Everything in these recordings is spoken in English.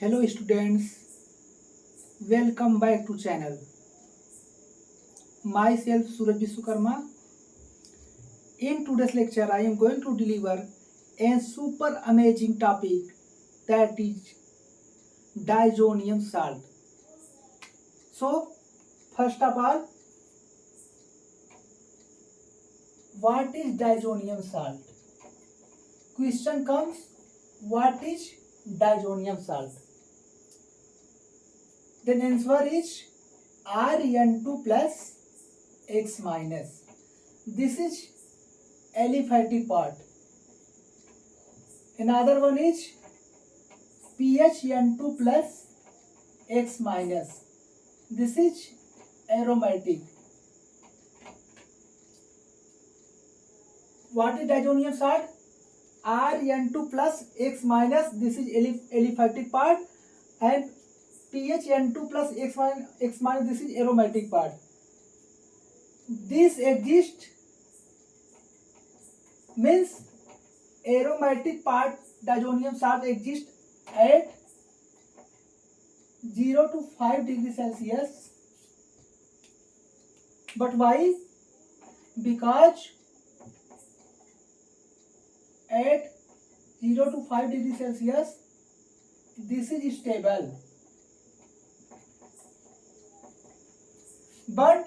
Hello students, welcome back to channel. Myself Suraj Vishwakarma. In today's lecture I am going to deliver a super amazing topic, that is diazonium salt. So first of all, what is diazonium salt? Question comes, what is diazonium salt? Then answer is Rn2 plus X minus. This is aliphatic part. Another one is PHN2 plus X minus. This is aromatic. What is diazonium salt? Rn2 plus X minus. This is aliphatic part, and PHN2 plus X minus. This is aromatic part. This exists means aromatic part diazonium salt exists at 0 to 5 degrees Celsius. But why? Because at 0 to 5 degrees Celsius this is stable, but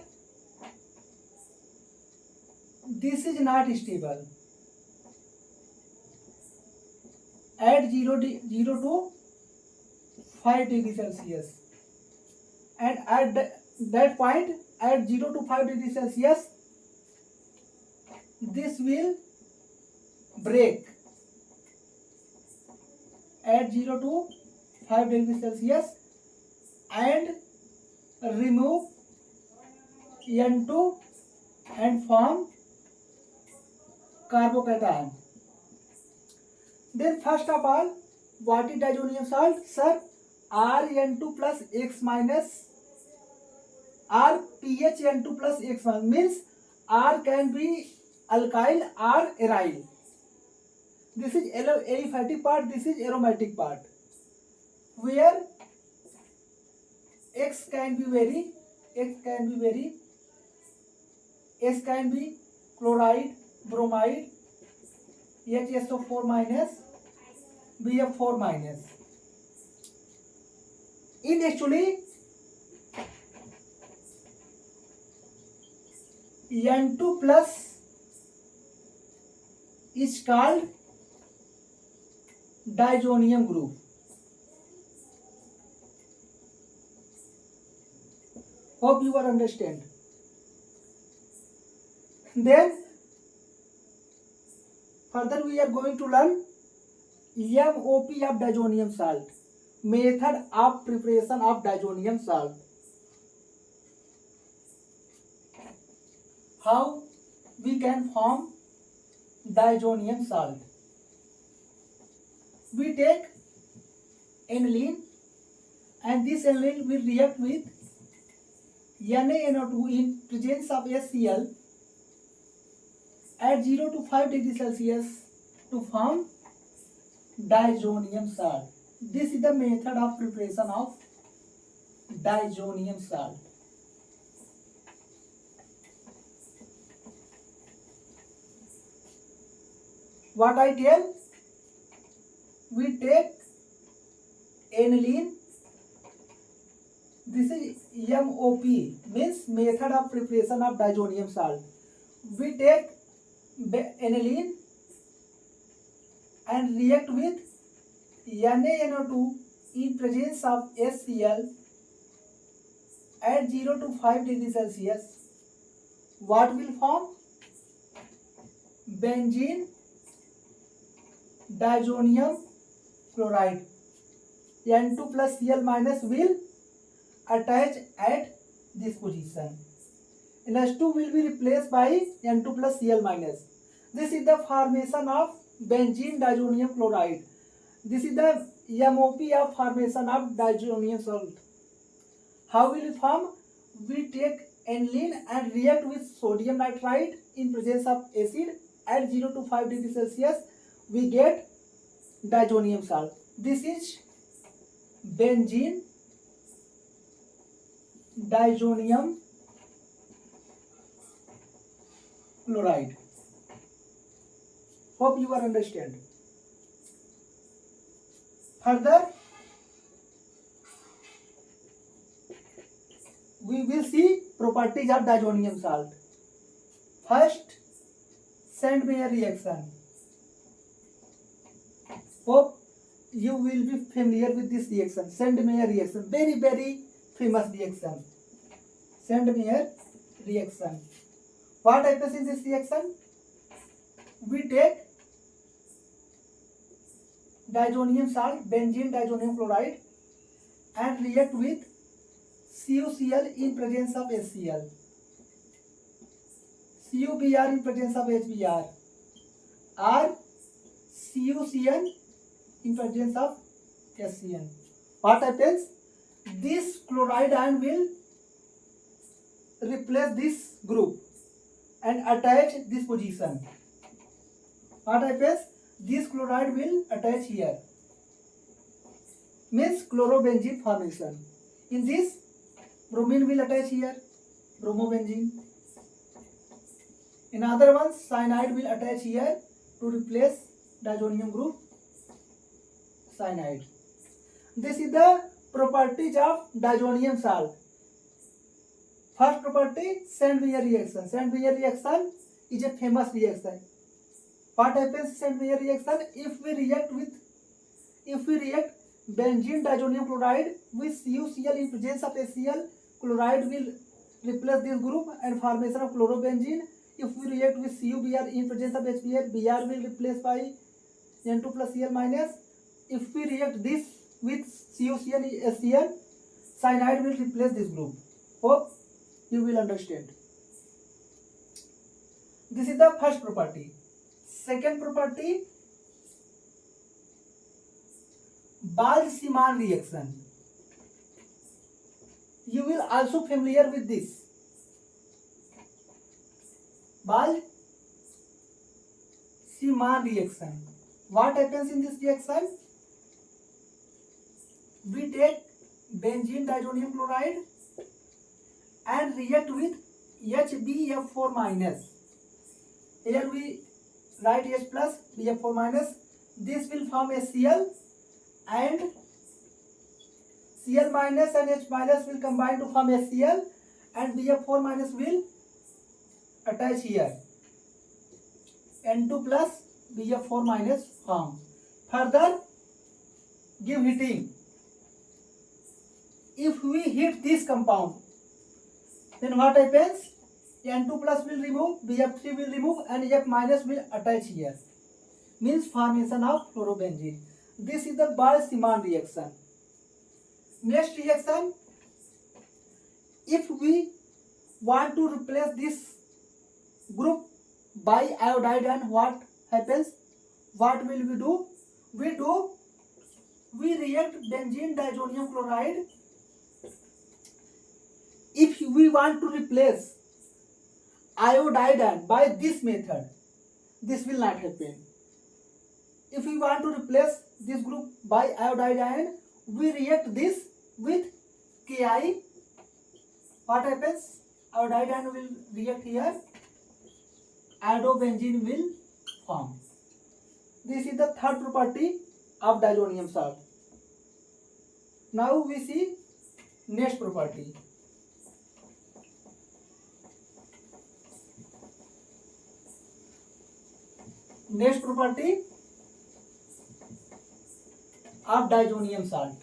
this is not stable at 0 to 5 degrees Celsius, and at that point at 0 to 5 degrees Celsius this will break at 0 to 5 degrees Celsius and remove N2 and form carbocation. Then first of all, what is diazonium salt? Sir, Rn2 plus X minus or PHN2 plus X minus means R can be alkyl or aryl. This is aliphatic part, this is aromatic part, where X can be S can be chloride, bromide, HSO4 minus, BF4 minus. In actually N2 plus is called diazonium group. Hope you are understand. Then further we are going to learn MOP of diazonium salt, method of preparation of diazonium salt. How we can form diazonium salt? We take aniline, and this aniline will react with NaNO2 in presence of HCl at 0 to 5 degrees Celsius to form diazonium salt. This is the method of preparation of diazonium salt. What I tell? We take aniline. This is MOP, means method of preparation of diazonium salt. We take aniline and react with NaNO2 in presence of HCl at 0 to 5 degrees Celsius. What will form? Benzene diazonium chloride. N2 plus Cl minus will attach at this position. NH2 will be replaced by N2 plus Cl minus. This is the formation of benzene diazonium chloride. This is the MOP of formation of diazonium salt. How will it form? We take aniline and react with sodium nitrite in presence of acid at 0 to 5 degrees Celsius. We get diazonium salt. This is benzene diazonium chloride. Hope you are understand. Further, we will see properties of diazonium salt. First, Sandmeyer reaction. Hope you will be familiar with this reaction. Sandmeyer reaction, very famous reaction. Sandmeyer reaction. What happens in this reaction? We take diazonium salt, benzene diazonium chloride, and react with CuCl in presence of HCl, CuBr in presence of HBr, or CuCN in presence of HCN. What happens? This chloride ion will replace this group and attach this position. What happens? This chloride will attach here. Means chlorobenzene formation. In this, bromine will attach here, bromobenzene. In other one, cyanide will attach here to replace diazonium group, cyanide. This is the properties of diazonium salt. First property, Sandmeyer reaction. Sandmeyer reaction is a famous reaction. What happens in Sandmeyer reaction? If we react benzene diazonium chloride with CuCl in presence of HCl, chloride will replace this group and formation of chlorobenzene. If we react with CuBr in presence of HBr, Br will replace by N2 plus Cl minus. If we react this with CuCl HCl, cyanide will replace this group. Hope you will understand. This is the first property. Second property, Balch-Siemann reaction. You will also familiar with this. Balch-Siemann reaction. What happens in this reaction? We take benzene diazonium chloride and react with HbF4 minus. Here we write H plus BF4 minus. This will form HCl and Cl minus and H minus will combine to form HCl and BF4 minus will attach here. N2 plus BF4 minus form. Further, give heating. If we heat this compound, then what happens? N2 plus will remove, BF3 will remove, and F minus will attach here. Means formation of chlorobenzene. This is the Balch-Siemann reaction. Next reaction, if we want to replace this group by iodide, and what happens? What will we do? We react benzene diazonium chloride. If we want to replace iodide by this method, this will not happen. If we want to replace this group by iodide ion, we react this with Ki. What happens? Iodide ion will react here, iodobenzene will form. This is the third property of diazonium salt. Now we see next property. Next property of diazonium salt.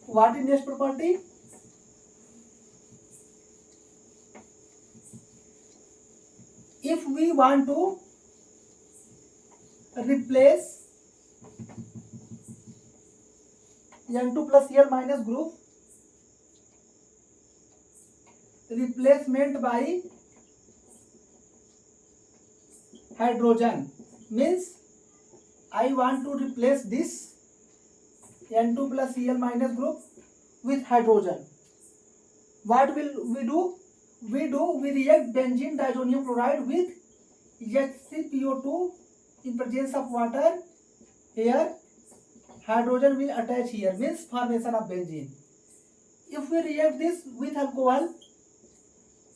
What is next property? If we want to replace N2 plus Cl minus group, replacement by hydrogen, means I want to replace this N2 plus Cl minus group with hydrogen. What will we do? We react benzene diazonium chloride with HCPO2 in presence of water, here hydrogen will attach here, means formation of benzene. If we react this with alcohol,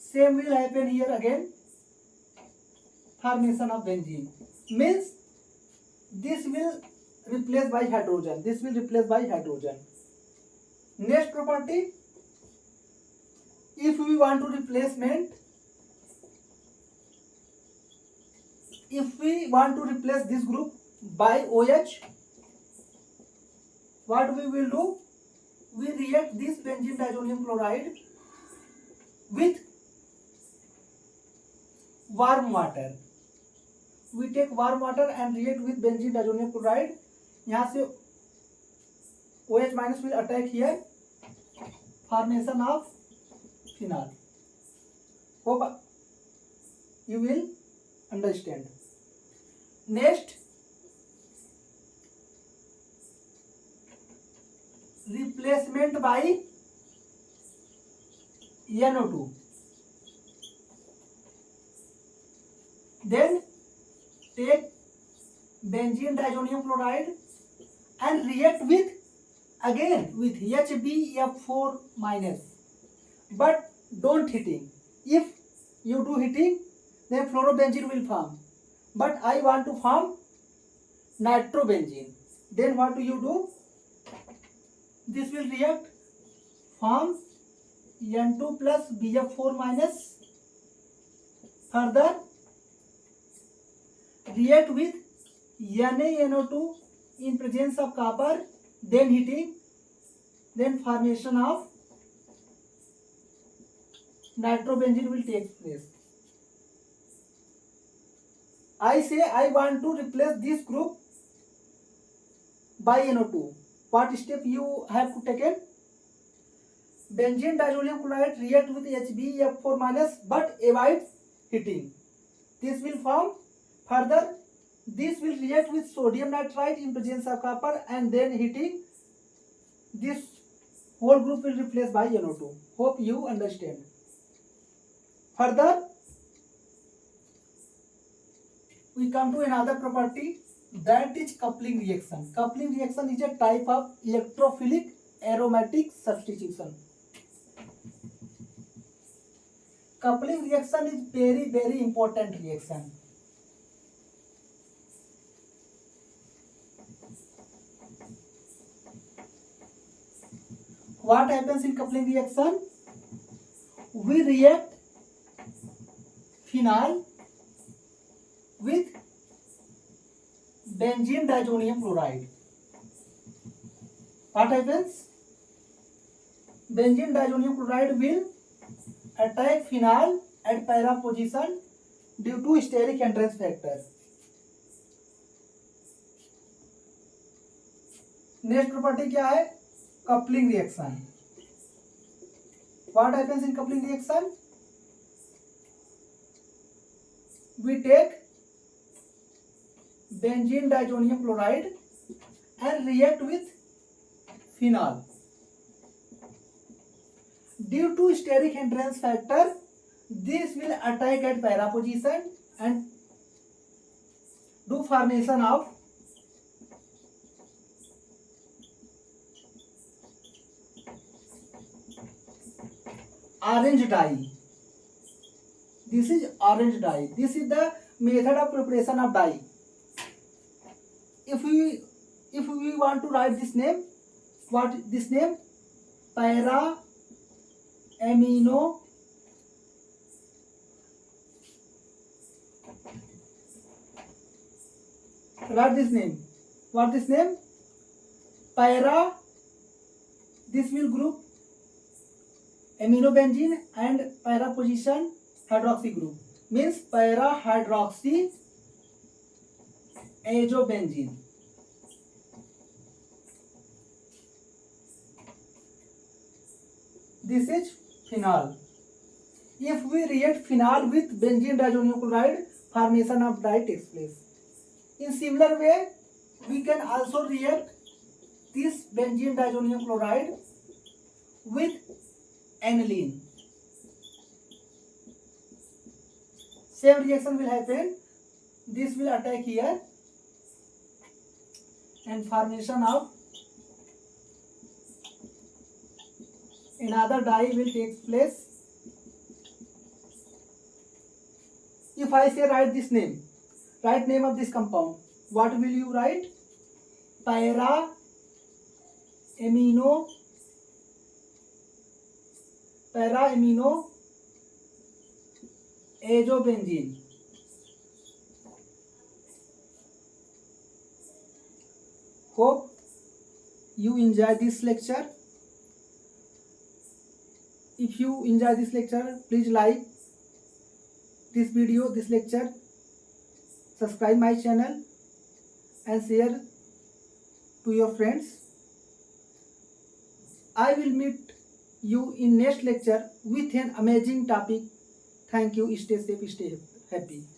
same will happen here again, formation of benzene, means this will replace by hydrogen, this will replace by hydrogen. Next property, if we want to replacement, if we want to replace this group by OH, what we will do? We react this benzene diazonium chloride with warm water. We take warm water and react with benzene diazonium chloride. यहाँ से OH minus will attack here, formation of phenol. Hope you will understand. Next, replacement by NO2. Then take benzene diazonium chloride and react with again with HbF4 minus, but don't heating. If you do heating, then fluorobenzene will form, but I want to form nitrobenzene. Then what do you do? This will react, form N2 plus BF4 minus, further react with NaNO2 in presence of copper, then heating, then formation of nitrobenzene will take place. I say I want to replace this group by NO2. What step you have to take? Benzene diazonium chloride react with HbF4 minus but avoid heating. This will form, further this will react with sodium nitrite in presence of copper and then heating. This whole group will replace by NO2. Hope you understand. Further, we come to another property, that is coupling reaction. Coupling reaction is a type of electrophilic aromatic substitution. Coupling reaction is very important reaction. What happens in coupling reaction? We react phenol with benzene diazonium chloride. What happens? Benzene diazonium chloride will attack phenol at para position due to steric hindrance factor. Next property क्या है? Coupling reaction. What happens in coupling reaction? We take benzene diazonium chloride and react with phenol. Due to steric hindrance factor, this will attack at para position and do formation of orange dye. This is orange dye. This is the method of preparation of dye. If we want to write this name, what this name? Para amino write this name. What this name? Para. This will group aminobenzene and para position hydroxy group, means para hydroxy azobenzene. This is phenol. If we react phenol with benzene diazonium chloride, formation of dye takes place. In similar way, we can also react this benzene diazonium chloride with aniline. Same reaction will happen. This will attack here and formation of another dye will take place. If I say write this name, write name of this compound, what will you write? Para amino azobenzene. Hope you enjoy this lecture. If you enjoy this lecture, please like this video, this lecture, subscribe my channel and share to your friends. I will meet you in next lecture with an amazing topic. Thank you. Stay safe, stay happy.